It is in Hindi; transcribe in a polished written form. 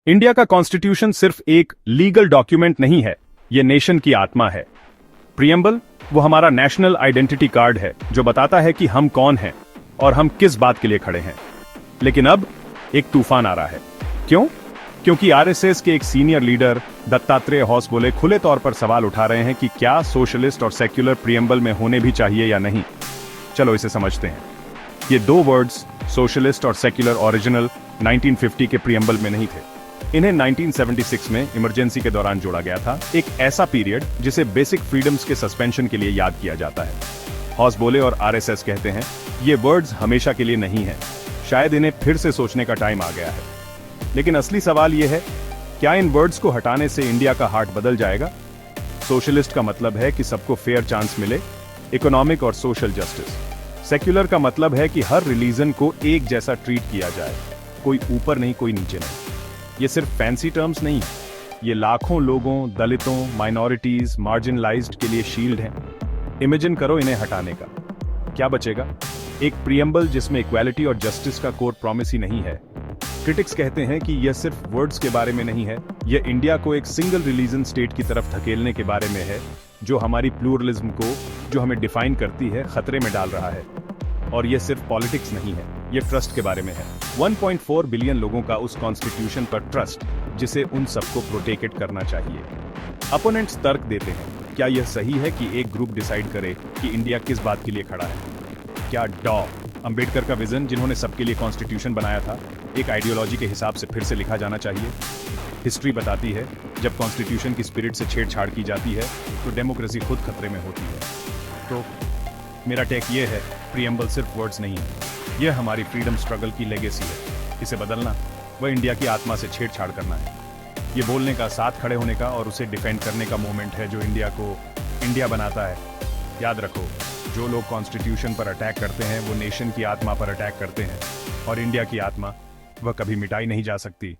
इंडिया का कॉन्स्टिट्यूशन सिर्फ एक लीगल डॉक्यूमेंट नहीं है, यह नेशन की आत्मा है। प्रियम्बल वो हमारा नेशनल आइडेंटिटी कार्ड है जो बताता है कि हम कौन हैं और हम किस बात के लिए खड़े हैं। लेकिन अब एक तूफान आ रहा है। क्यों? क्योंकि आरएसएस के एक सीनियर लीडर दत्तात्रेय होसबोले खुले तौर पर सवाल उठा रहे हैं कि क्या सोशलिस्ट और सेक्युलर प्रियम्बल में होने भी चाहिए या नहीं। चलो इसे समझते हैं। ये दो वर्ड्स सोशलिस्ट और सेक्युलर ओरिजिनल 1950 के प्रियम्बल में नहीं थे। इन्हें 1976 में इमरजेंसी के दौरान जोड़ा गया था, एक ऐसा पीरियड जिसे बेसिक फ्रीडम्स के सस्पेंशन के लिए याद किया जाता है। होसबोले और आरएसएस कहते हैं ये वर्ड्स हमेशा के लिए नहीं है, शायद इन्हें फिर से सोचने का टाइम आ गया है। लेकिन असली सवाल यह है, क्या इन वर्ड्स को हटाने से इंडिया का हार्ट बदल जाएगा? सोशलिस्ट का मतलब है कि सबको फेयर चांस मिले, इकोनॉमिक और सोशल जस्टिस। सेक्युलर का मतलब है कि हर रिलीजन को एक जैसा ट्रीट किया जाए, कोई ऊपर नहीं, कोई नीचे नहीं। ये सिर्फ फैंसी टर्म्स नहीं, ये लाखों लोगों, दलितों, माइनॉरिटीज, मार्जिनलाइज्ड के लिए शील्ड है। इमेजिन करो इन्हें हटाने का, क्या बचेगा? एक प्रियम्बल जिसमें इक्वालिटी और जस्टिस का कोर प्रॉमिस ही नहीं है। क्रिटिक्स कहते हैं कि यह सिर्फ वर्ड्स के बारे में नहीं है, यह इंडिया को एक सिंगल रिलीजन स्टेट की तरफ धकेलने के बारे में है, जो हमारी प्लूरलिज्म को, जो हमें डिफाइन करती है, खतरे में डाल रहा है। और यह सिर्फ पॉलिटिक्स नहीं है, यह ट्रस्ट के बारे में है। 1.4 बिलियन लोगों का उस कॉन्स्टिट्यूशन पर ट्रस्ट, जिसे उन सबको प्रोटेक्ट करना चाहिए। अपोनेंट्स तर्क देते हैं, क्या यह सही है कि एक ग्रुप डिसाइड करे कि इंडिया किस बात के लिए खड़ा है? क्या अंबेडकर का विजन, जिन्होंने सबके लिए कॉन्स्टिट्यूशन बनाया था, एक आइडियोलॉजी के हिसाब से फिर से लिखा जाना चाहिए? हिस्ट्री बताती है, जब कॉन्स्टिट्यूशन की स्पिरिट से छेड़छाड़ की जाती है तो डेमोक्रेसी खुद खतरे में होती है। तो मेरा टेक ये है, प्रियम्बल सिर्फ वर्ड्स नहीं है, यह हमारी फ्रीडम स्ट्रगल की लेगेसी है। इसे बदलना, वह इंडिया की आत्मा से छेड़छाड़ करना है। ये बोलने का, साथ खड़े होने का और उसे डिफेंड करने का मोमेंट है जो इंडिया को इंडिया बनाता है। याद रखो, जो लोग कॉन्स्टिट्यूशन पर अटैक करते हैं वो नेशन की आत्मा पर अटैक करते हैं, और इंडिया की आत्मा वह कभी मिटाई नहीं जा सकती।